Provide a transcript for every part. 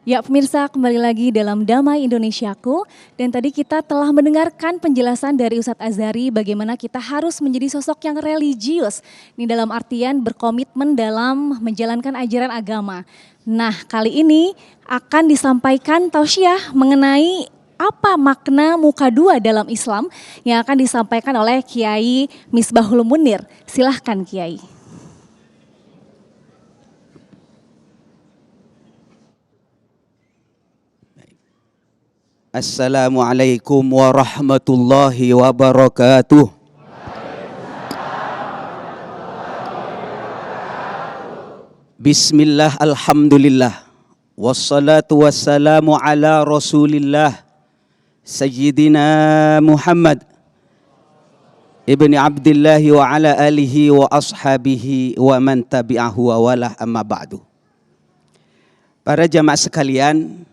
Ya pemirsa, kembali lagi dalam Damai Indonesiaku. Dan tadi kita telah mendengarkan penjelasan dari Ustadz Azhari bagaimana kita harus menjadi sosok yang religius. Ini dalam artian berkomitmen dalam menjalankan ajaran agama. Nah, kali ini akan disampaikan tausiah mengenai apa makna muka dua dalam Islam yang akan disampaikan oleh Kiai Misbahul Munir. Silahkan Kiai. Assalamualaikum warahmatullahi wabarakatuh. Bismillah, alhamdulillah. Wassalatu wassalamu ala rasulillah. Sayyidina Muhammad ibni Abdillahi wa ala alihi wa ashabihi wa man tabi'ahu wa walah amma ba'du. Para jamaah sekalian,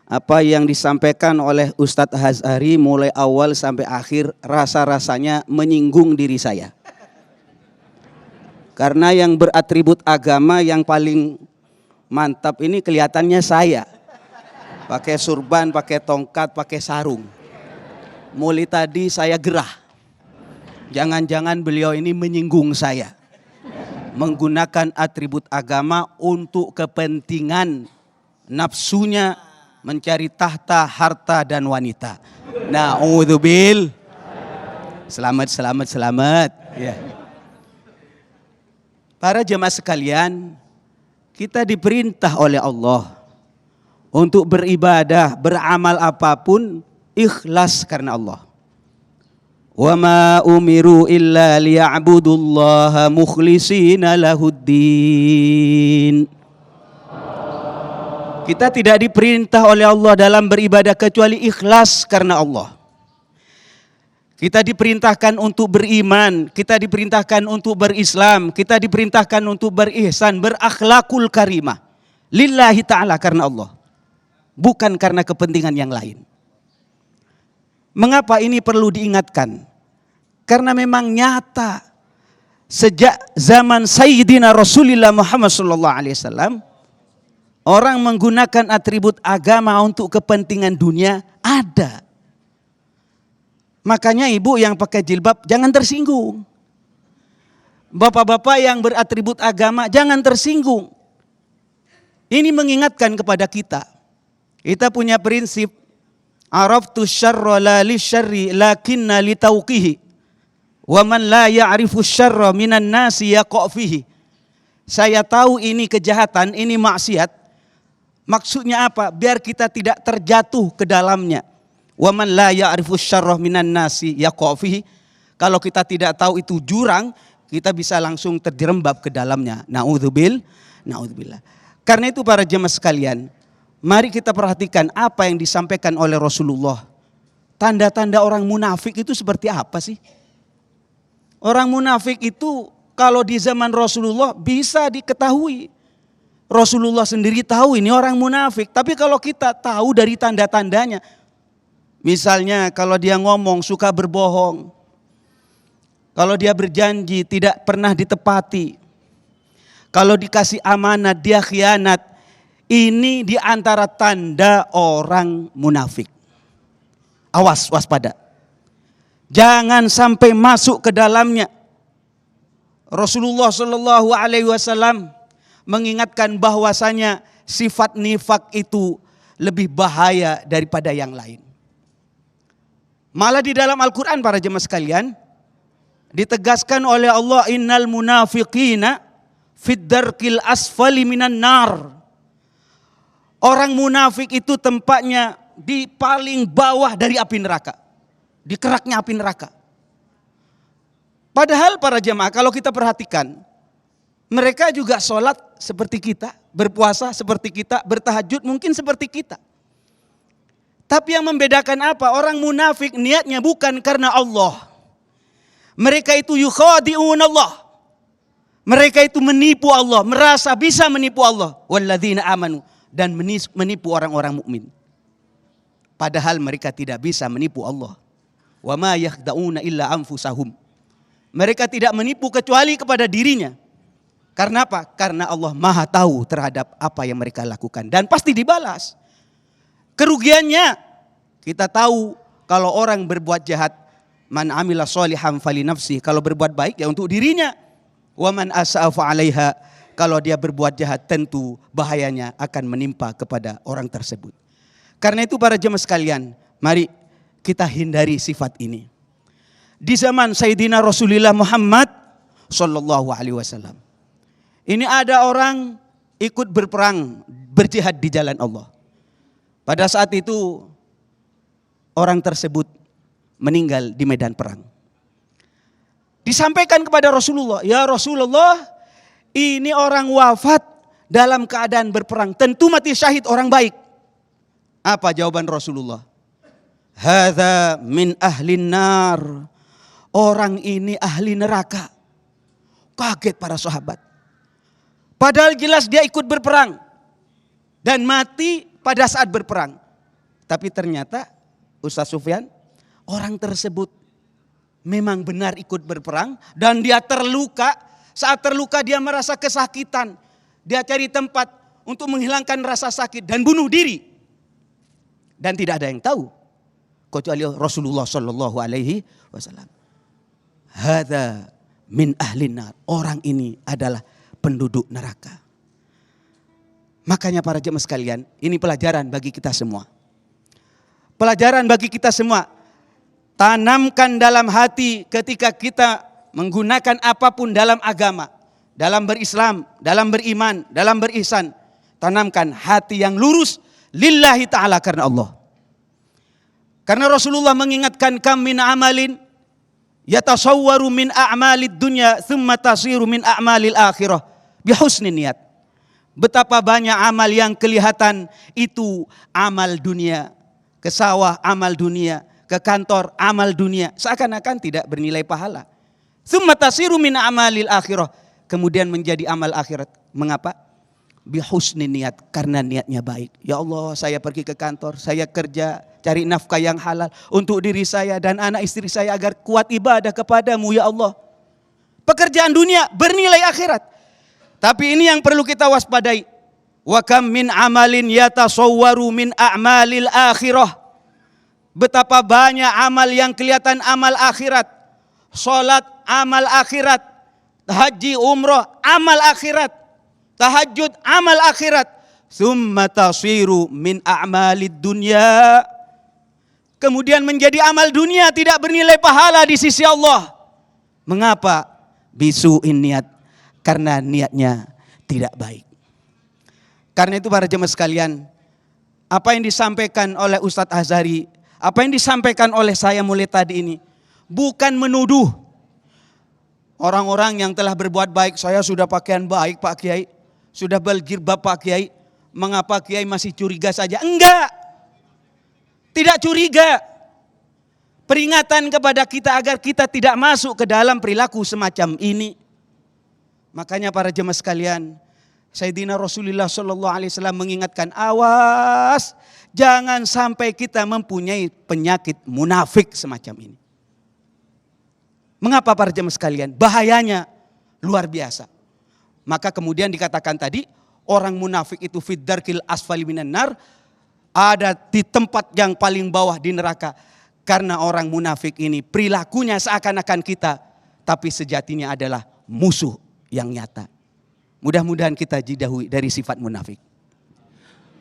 apa yang disampaikan oleh Ustadz Azhari mulai awal sampai akhir rasa-rasanya menyinggung diri saya. Karena yang beratribut agama yang paling mantap ini kelihatannya saya. Pakai surban, pakai tongkat, pakai sarung. Mulai tadi saya gerah. Jangan-jangan beliau ini menyinggung saya. Menggunakan atribut agama untuk kepentingan nafsunya, mencari tahta, harta dan wanita. Na'udzubil. Selamat. Ya. Para jemaah sekalian, kita diperintah oleh Allah untuk beribadah, beramal apapun ikhlas karena Allah. Wa ma umiru illa liya'budullaha mukhlishina lahuddin. Kita tidak diperintah oleh Allah dalam beribadah kecuali ikhlas karena Allah. Kita diperintahkan untuk beriman, kita diperintahkan untuk berislam, kita diperintahkan untuk berihsan, berakhlakul karimah. Lillahi ta'ala karena Allah. Bukan karena kepentingan yang lain. Mengapa ini perlu diingatkan? Karena memang nyata sejak zaman Sayyidina Rasulullah Muhammad SAW, orang menggunakan atribut agama untuk kepentingan dunia ada. Makanya ibu yang pakai jilbab jangan tersinggung. Bapak-bapak yang beratribut agama jangan tersinggung. Ini mengingatkan kepada kita. Kita punya prinsip araftu syarra la li syarri lakinna li tauqihi. Wa man la ya'rifu syarra minan nasi yaqa' fihi. Saya tahu ini kejahatan, ini maksiat. Maksudnya apa? Biar kita tidak terjatuh ke dalamnya. Wa man la ya'rifu syarra minan nasi yaqa' fihi. Kalau kita tidak tahu itu jurang, kita bisa langsung terjerembab ke dalamnya. Na'udzubillah. Karena itu para jemaah sekalian, mari kita perhatikan apa yang disampaikan oleh Rasulullah. Tanda-tanda orang munafik itu seperti apa sih? Orang munafik itu kalau di zaman Rasulullah bisa diketahui. Rasulullah sendiri tahu ini orang munafik. Tapi kalau kita tahu dari tanda-tandanya. Misalnya kalau dia ngomong suka berbohong. Kalau dia berjanji tidak pernah ditepati. Kalau dikasih amanat dia khianat. Ini di antara tanda orang munafik. Awas, waspada. Jangan sampai masuk ke dalamnya. Rasulullah Shallallahu Alaihi Wasallam mengingatkan bahwasanya sifat nifak itu lebih bahaya daripada yang lain. Malah di dalam Al-Quran para jemaah sekalian ditegaskan oleh Allah innal munafiqina fid darkil asfali minan nar. Orang munafik itu tempatnya di paling bawah dari api neraka. Di keraknya api neraka. Padahal para jemaah kalau kita perhatikan, mereka juga sholat seperti kita, berpuasa seperti kita, bertahajud mungkin seperti kita. Tapi yang membedakan apa? Orang munafik niatnya bukan karena Allah. Mereka itu yukhadi'un Allah. Mereka itu menipu Allah, merasa bisa menipu Allah. Walladzina amanu, dan menipu orang-orang mukmin. Padahal mereka tidak bisa menipu Allah. Wa ma yakhda'una illa anfusahum. Mereka tidak menipu kecuali kepada dirinya. Karena apa? Karena Allah Maha tahu terhadap apa yang mereka lakukan dan pasti dibalas. Kerugiannya kita tahu kalau orang berbuat jahat, man amila sholihan fali nafsi, kalau berbuat baik ya untuk dirinya. Wa man asa'a fa 'alaiha, kalau dia berbuat jahat tentu bahayanya akan menimpa kepada orang tersebut. Karena itu para jemaah sekalian, mari kita hindari sifat ini. Di zaman Sayyidina Rasulullah Muhammad sallallahu alaihi wasallam, ini ada orang ikut berperang, berjihad di jalan Allah. Pada saat itu orang tersebut meninggal di medan perang. Disampaikan kepada Rasulullah, ya Rasulullah, ini orang wafat dalam keadaan berperang, tentu mati syahid orang baik. Apa jawaban Rasulullah? Hadza min ahlin nar. Orang ini ahli neraka. Kaget para sahabat. Padahal jelas dia ikut berperang dan mati pada saat berperang. Tapi ternyata Ustaz Sufyan, orang tersebut memang benar ikut berperang dan dia terluka. Saat terluka dia merasa kesakitan. Dia cari tempat untuk menghilangkan rasa sakit dan bunuh diri. Dan tidak ada yang tahu kecuali Rasulullah sallallahu alaihi wasallam. Hadza min ahlin nar. Orang ini adalah penduduk neraka. Makanya para jemaah sekalian, ini pelajaran bagi kita semua. Pelajaran bagi kita semua. Tanamkan dalam hati ketika kita menggunakan apapun dalam agama, dalam berislam, dalam beriman, dalam berihsan. Tanamkan hati yang lurus lillahi ta'ala, karena Allah. Karena Rasulullah mengingatkan, kam min amalin yatasawwaru min a'malid dunya thumma tasiru min a'malil akhirah bihusni niat. Betapa banyak amal yang kelihatan itu amal dunia, ke sawah amal dunia, ke kantor amal dunia, seakan-akan tidak bernilai pahala. Tsumma tasiru min amalil akhirah, kemudian menjadi amal akhirat. Mengapa? Bihusni niat, karena niatnya baik. Ya Allah, saya pergi ke kantor, saya kerja, cari nafkah yang halal untuk diri saya dan anak istri saya agar kuat ibadah kepadamu ya Allah. Pekerjaan dunia bernilai akhirat. Tapi ini yang perlu kita waspadai. Wa kam min amalin yatasawwaru min a'malil akhirah. Betapa banyak amal yang kelihatan amal akhirat. Salat amal akhirat. Haji umrah amal akhirat. Tahajud amal akhirat. Tsumma tasiru min a'malid dunya. Kemudian menjadi amal dunia, tidak bernilai pahala di sisi Allah. Mengapa? Bisu'in niat. Karena niatnya tidak baik. Karena itu para jemaah sekalian, apa yang disampaikan oleh Ustadz Azhari, apa yang disampaikan oleh saya mulai tadi ini, bukan menuduh orang-orang yang telah berbuat baik. Saya sudah pakaian baik Pak Kiai, sudah berjilbab Pak Kiai, mengapa Kiai masih curiga saja? Enggak, tidak curiga. Peringatan kepada kita agar kita tidak masuk ke dalam perilaku semacam ini. Makanya para jemaah sekalian, Sayyidina Rasulullah SAW mengingatkan, awas jangan sampai kita mempunyai penyakit munafik semacam ini. Mengapa para jemaah sekalian? Bahayanya luar biasa. Maka kemudian dikatakan tadi, orang munafik itu fid darkil asfali minan nar, ada di tempat yang paling bawah di neraka. Karena orang munafik ini perilakunya seakan-akan kita, tapi sejatinya adalah musuh yang nyata. Mudah-mudahan kita jauhi dari sifat munafik.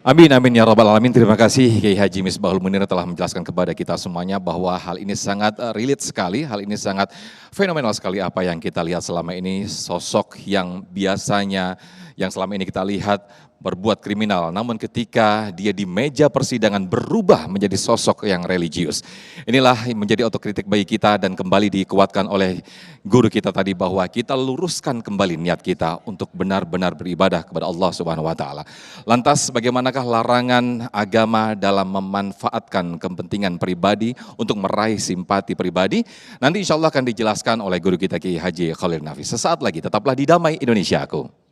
Amin, amin ya rabbal alamin. Terima kasih Kiai Haji Misbahul Munir telah menjelaskan kepada kita semuanya bahwa hal ini sangat relate sekali, hal ini sangat fenomenal sekali apa yang kita lihat selama ini. Sosok yang biasanya, yang selama ini kita lihat berbuat kriminal, namun ketika dia di meja persidangan berubah menjadi sosok yang religius. Inilah menjadi otokritik bagi kita dan kembali dikuatkan oleh guru kita tadi bahwa kita luruskan kembali niat kita untuk benar-benar beribadah kepada Allah Subhanahu wa taala. Lantas bagaimanakah larangan agama dalam memanfaatkan kepentingan pribadi untuk meraih simpati pribadi? Nanti insya Allah akan dijelaskan oleh guru kita Kiai Haji Khalil Nafis. Sesaat lagi tetaplah di Damai Indonesiaku.